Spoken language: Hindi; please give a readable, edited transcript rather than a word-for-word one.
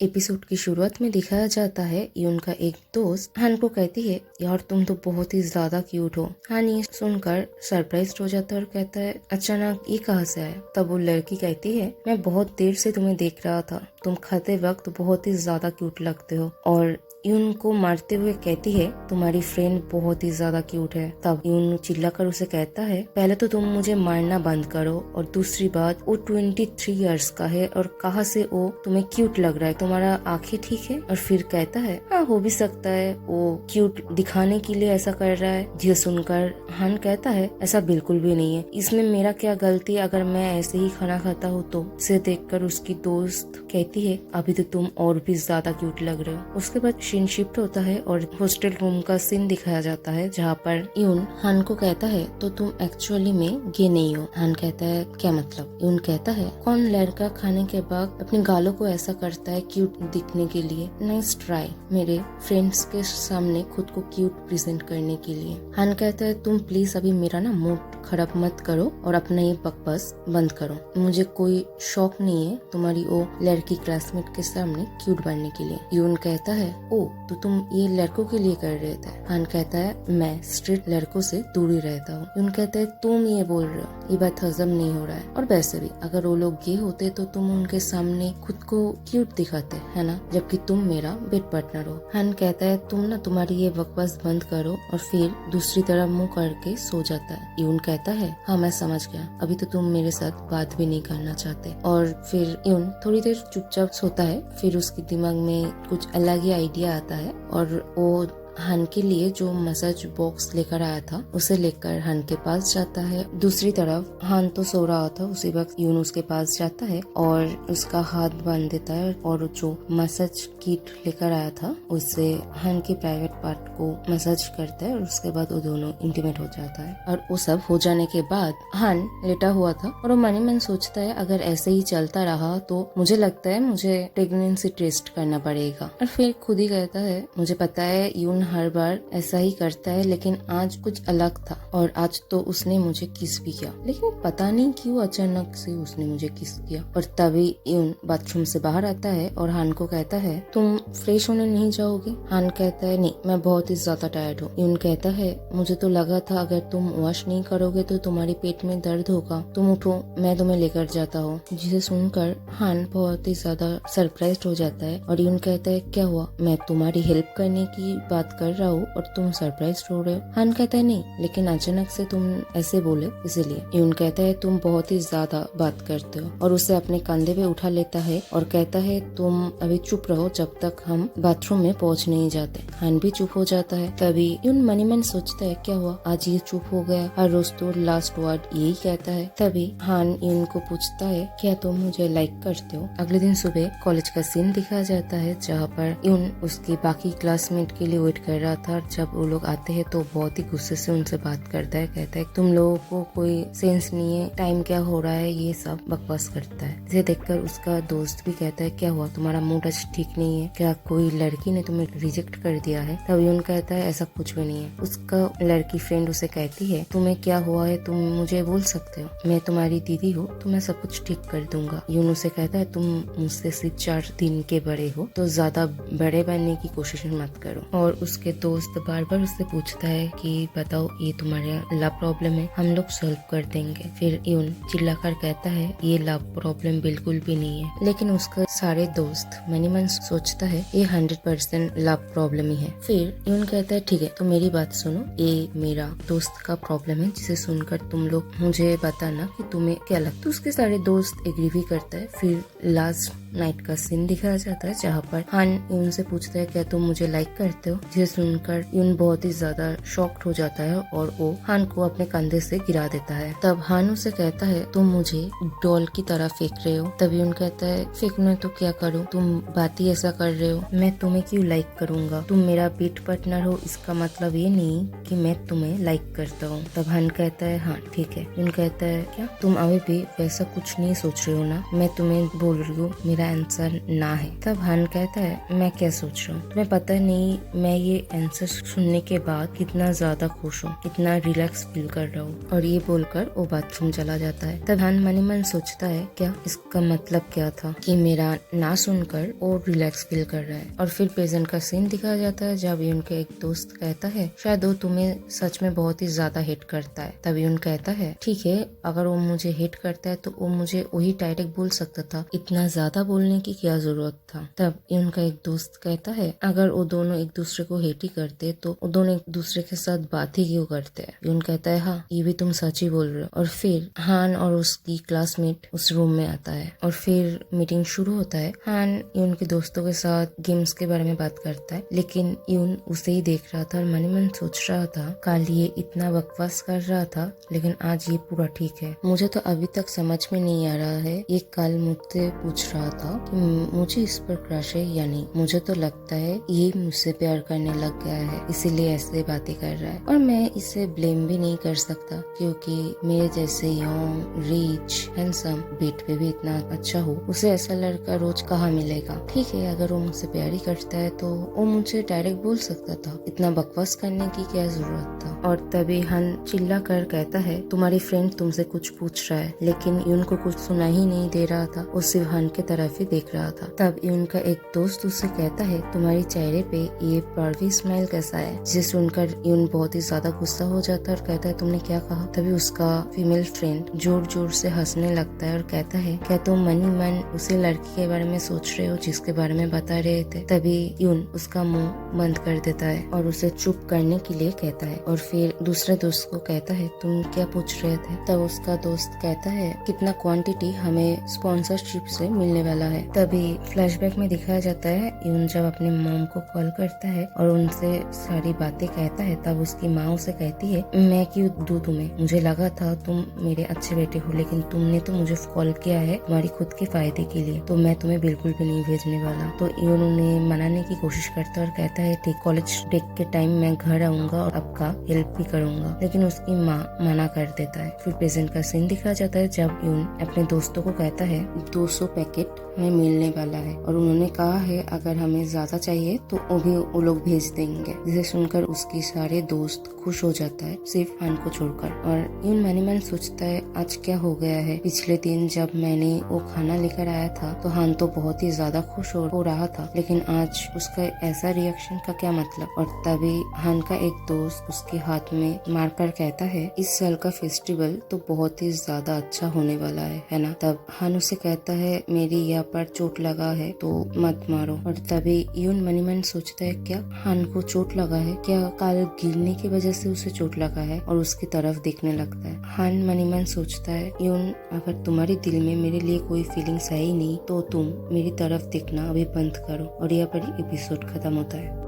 एपिसोड की शुरुआत में दिखाया जाता है यून का एक दोस्त हान को कहती है, यार तुम तो बहुत ही ज्यादा क्यूट हो। हान ये सुनकर सरप्राइज हो जाता है और कहता है, अचानक ये कहाँ से आया। तब वो लड़की कहती है, मैं बहुत देर से तुम्हें देख रहा था, तुम खाते वक्त बहुत ही ज्यादा क्यूट लगते हो। और यून को मारते हुए कहती है, तुम्हारी फ्रेंड बहुत ही ज्यादा क्यूट है। तब यून चिल्लाकर उसे कहता है, पहले तो तुम मुझे मारना बंद करो, और दूसरी बात, वो 23 इयर्स का है और कहाँ से वो तुम्हें क्यूट लग रहा है, तुम्हारा आंखें ठीक है। और फिर कहता है, हाँ हो भी सकता है, वो क्यूट दिखाने के लिए ऐसा कर रहा है। जिसे सुनकर हान कहता है, ऐसा बिल्कुल भी नहीं है, इसमें मेरा क्या गलती है अगर मैं ऐसे ही खाना खाता हूँ तो। इसे देखकर उसकी दोस्त कहती है, अभी तो तुम और भी ज्यादा क्यूट लग रहे हो। उसके बाद सीन शिफ्ट होता है और हॉस्टल रूम का सीन दिखाया जाता है, जहाँ पर यून हान को कहता है, तो तुम एक्चुअली में गे नहीं हो। हान कहता है, क्या मतलब। यून कहता है, कौन लड़का खाने के बाद अपने गालों को ऐसा करता है क्यूट दिखने के लिए। नाइस ट्राई, मेरे फ्रेंड्स के सामने खुद को क्यूट प्रेजेंट करने के लिए। हान कहता है, तुम प्लीज अभी मेरा ना मूड खराब मत करो और अपना ये बकवास बंद करो। मुझे कोई शौक नहीं है तुम्हारी वो लड़की क्लासमेट के सामने क्यूट बनने के लिए। यून कहता है, ओ तो तुम ये लड़कों के लिए कर रहे थे। हान कहता है, मैं स्ट्रीट लड़कों से दूर ही रहता हूँ। यून कहता है, तुम ये बोल रहे हो, ये बात हजम नहीं हो रहा है। और वैसे भी अगर वो लोग गे होते तो तुम उनके सामने खुद को क्यूट दिखाते, है ना, जबकि तुम मेरा बेड पार्टनर हो। हान कहता है, तुम ना तुम्हारी ये बकवास बंद करो, और फिर दूसरी तरफ मुंह करके सो जाता है। यून कहता है, हाँ मैं समझ गया, अभी तो तुम मेरे साथ बात भी नहीं करना चाहते। और फिर यून थोड़ी देर चुपचाप सोता है। फिर उसके दिमाग में कुछ अलग ही आइडिया आता है और वो हान के लिए जो मसाज बॉक्स लेकर आया था उसे लेकर हान के पास जाता है। दूसरी तरफ हान तो सो रहा था, उसी वक्त यून उसके पास जाता है और उसका हाथ बांध देता है, और जो मसाज किट लेकर आया था उससे हान के प्राइवेट पार्ट को मसाज करता है, और उसके बाद वो दोनों इंटीमेट हो जाता है। और वो सब हो जाने के बाद हान लेटा हुआ था और वो मन ही मन सोचता है, अगर ऐसे ही चलता रहा तो मुझे लगता है मुझे प्रेगनेंसी टेस्ट करना पड़ेगा। और फिर खुद ही कहता है, मुझे पता है यून हर बार ऐसा ही करता है, लेकिन आज कुछ अलग था, और आज तो उसने मुझे किस भी किया, लेकिन पता नहीं क्यों अचानक से उसने मुझे किस किया। और तभी यून बाथरूम से बाहर आता है और हान को कहता है, तुम फ्रेश होने नहीं जाओगे। हान कहता है, नहीं मैं बहुत ही ज्यादा टायर्ड हूँ। यून कहता है, मुझे तो लगा था अगर तुम वॉश नहीं करोगे तो तुम्हारे पेट में दर्द होगा, तुम उठो मैं तुम्हें लेकर जाता हूँ। जिसे सुनकर हान बहुत ही ज्यादा सरप्राइज हो जाता है और यून कहता है, क्या हुआ, मैं तुम्हारी हेल्प करने की बात कर रहा हूँ और तुम सरप्राइज हो रहे हो। हान कहता है, नहीं, लेकिन अचानक से तुम ऐसे बोले इसीलिए। यून कहता है, तुम बहुत ही ज्यादा बात करते हो, और उसे अपने कंधे पे उठा लेता है और कहता है, तुम अभी चुप रहो जब तक हम बाथरूम में पहुँच नहीं जाते। हान भी चुप हो जाता है। तभी यून मनी मन सोचता है, क्या हुआ आज ये चुप हो गया, हर रोज तो लास्ट वर्ड यही कहता है। तभी हान यून को पूछता है, क्या तुम मुझे लाइक करते हो। अगले दिन सुबह कॉलेज का सीन दिखाया जाता है, जहाँ पर यून उसके बाकी क्लासमेट के लिए वेट कर रहा था। जब वो लोग आते हैं तो बहुत ही गुस्से से उनसे बात करता है, कहता है, तुम लोगों को कोई सेंस नहीं है, टाइम क्या हो रहा है, ये सब बकवास करता है। इसे देखकर उसका दोस्त भी कहता है, क्या हुआ, तुम्हारा मूड आज ठीक नहीं है क्या, कोई लड़की ने तुम्हें रिजेक्ट कर दिया है। तब यून कहता है, ऐसा कुछ भी नहीं है। उसका लड़की फ्रेंड उसे कहती है, तुम्हें क्या हुआ है, तुम मुझे बोल सकते हो, मैं तुम्हारी दीदी हूँ, तो मैं सब कुछ ठीक कर दूंगा। यून उसे कहता है, तुम मुझसे सिर्फ 4 दिन के बड़े हो, तो ज्यादा बड़े बनने की कोशिश मत करो। और उसके दोस्त बार बार उससे पूछता है कि बताओ, ये तुम्हारा लव प्रॉब्लम है, हम लोग सॉल्व कर देंगे। फिर यून चिल्लाकर कहता है, ये लव प्रॉब्लम बिल्कुल भी नहीं है। लेकिन उसका सारे दोस्त मनी मन सोचता है, ये 100% लव प्रॉब्लम ही है। फिर यून कहता है, ठीक है तो मेरी बात सुनो, ये मेरा दोस्त का प्रॉब्लम है, जिसे सुनकर तुम लोग मुझे बताना कि तुम्हें क्या लगता है। उसके सारे दोस्त एग्री भी करता है। फिर लास्ट नाइट का सीन दिखाया जाता है, जहाँ पर हान यून से पूछता है, क्या तुम मुझे लाइक करते हो। जिसे सुनकर यून बहुत ही ज्यादा शॉक्ड हो जाता है और वो हान को अपने कंधे से गिरा देता है। तब हान उसे कहता है, तुम मुझे डॉल की तरह फेंक रहे हो। तब यून कहता है, फेंकना तो क्या करूँ, तुम बात ही ऐसा कर रहे हो, मैं तुम्हें क्यों लाइक करूंगा, तुम मेरा बेड पार्टनर हो, इसका मतलब ये नहीं कि मैं तुम्हें लाइक करता हूँ। तब हान कहता है, हाँ ठीक है। यून कहता है, क्या तुम अभी भी वैसा कुछ नहीं सोच रहे हो ना, मैं तुम्हें बोल रही हूँ मेरा आंसर ना है। तब हान कहता है, मैं क्या सोच रहा हूँ, तुम्हें पता नहीं मैं ये आंसर सुनने के बाद कितना ज्यादा खुश हूँ, कितना रिलैक्स फील कर रहा हूँ। और ये बोलकर वो बाथरूम चला जाता है। तब हान मन ही मन सोचता है क्या इसका मतलब क्या था कि मेरा ना सुनकर वो रिलैक्स फील कर रहा है। और फिर प्रेजेंट का सीन दिखाया जाता है जब यून के एक दोस्त कहता है शायद वो तुम्हें सच में बहुत ही ज्यादा हेट करता है। तब यून कहता है ठीक है, अगर वो मुझे हेट करता है तो वो मुझे वही डायरेक्ट बोल सकता था, इतना ज्यादा बोलने की क्या जरूरत था। तब यून का एक दोस्त कहता है अगर वो दोनों एक दूसरे को हेट ही करते तो वो दोनों एक दूसरे के साथ बात ही क्यों करते हैं। यून कहता है हाँ ये भी तुम सच ही बोल रहे हो। और फिर हान और उसकी क्लासमेट उस रूम में आता है और फिर मीटिंग शुरू होता है। हान यून के दोस्तों के साथ गेम्स के बारे में बात करता है, लेकिन यून उसे ही देख रहा था और मन ही मन सोच रहा था कल ये इतना बकवास कर रहा था लेकिन आज ये पूरा ठीक है। मुझे तो अभी तक समझ में नहीं आ रहा है ये कल मुझसे पूछ रहा था कि मुझे इस पर क्रश है या नहीं। मुझे तो लगता है ये मुझसे प्यार करने लग गया है इसीलिए ऐसे बातें कर रहा है। और मैं इसे ब्लेम भी नहीं कर सकता क्योंकि मेरे जैसे यंग रिच हैंडसम बेट पे भी इतना अच्छा हो, उसे ऐसा लड़का रोज कहाँ मिलेगा। ठीक है, अगर वो मुझसे प्यार ही करता है तो वो मुझे डायरेक्ट बोल सकता था, इतना बकवास करने की क्या जरूरत था। और तभी हन चिल्ला कर कहता है तुम्हारी फ्रेंड तुमसे कुछ पूछ रहा है, लेकिन यून को कुछ सुना ही नहीं दे रहा था, वो सिर्फ हन के तरफ ही देख रहा था। तब यून का एक दोस्त उससे कहता है तुम्हारे चेहरे पे ये परवी स्माइल कैसा है, जिसे सुनकर यून बहुत ही ज्यादा गुस्सा हो जाता है और कहता है तुमने क्या कहा। तभी उसका फीमेल फ्रेंड जोर जोर से हंसने लगता है और कहता है क्या तुम मन ही मन उसी लड़की के बारे में सोच रहे हो जिसके बारे में बता रहे थे। तभी यून उसका मुंह बंद कर देता है और उसे चुप करने के लिए कहता है और फिर दूसरे दोस्त को कहता है तुम क्या पूछ रहे थे। तब उसका दोस्त कहता है कितना क्वांटिटी हमें स्पॉन्सरशिप से मिलने वाला है। तभी फ्लैशबैक में दिखाया जाता है यून जब अपने मॉम को कॉल करता है और उनसे सारी बातें कहता है, तब उसकी माँ उसे कहती है मैं क्यों दूं तुम्हें, मुझे लगा था तुम मेरे अच्छे बेटे हो, लेकिन तुमने तो मुझे कॉल किया है तुम्हारी खुद के फायदे के लिए, तो मैं तुम्हें बिल्कुल भी नहीं भेजने वाला। तो यून उन्हें मनाने की कोशिश करता है और कहता है ठीक कॉलेज ब्रेक के टाइम मैं घर आऊंगा और आपका हेल्प भी करूंगा, लेकिन उसकी माँ मना कर देता है। फिर प्रेजेंट का सीन दिखाया जाता है जब यून अपने दोस्तों को कहता है 200 पैकेट हमें मिलने वाला है और उन्होंने कहा है अगर हमें ज्यादा चाहिए तो वो लोग भेज देंगे। जिसे सुनकर उसकी सारे दोस्त खुश हो जाता है सिर्फ हान को छोड़कर। और यून मन ही मन सोचता है आज क्या हो गया है, पिछले दिन जब मैंने वो खाना लेकर आया था तो हान तो बहुत ही ज्यादा खुश हो रहा था, लेकिन आज उसका ऐसा रिएक्शन का क्या मतलब। और तभी हान का एक दोस्त उसके हाथ में मारकर कहता है इस साल का फेस्टिवल तो बहुत ही ज्यादा अच्छा होने वाला है ना। तब हान उसे कहता है मेरी यहाँ पर चोट लगा है तो मत मारो। और तभी यून मन ही मन सोचता है क्या हान को चोट लगा है, क्या कल गिरने की वजह से उसे चोट लगा है, और उसकी तरफ देखने लगता है। हान मन ही मन सोचता है यून अगर तुम्हारे दिल में मेरे लिए कोई फीलिंग्स है ही नहीं तो तुम मेरी तरफ देखना अभी बंद करो। और यहाँ पर एपिसोड खत्म होता है।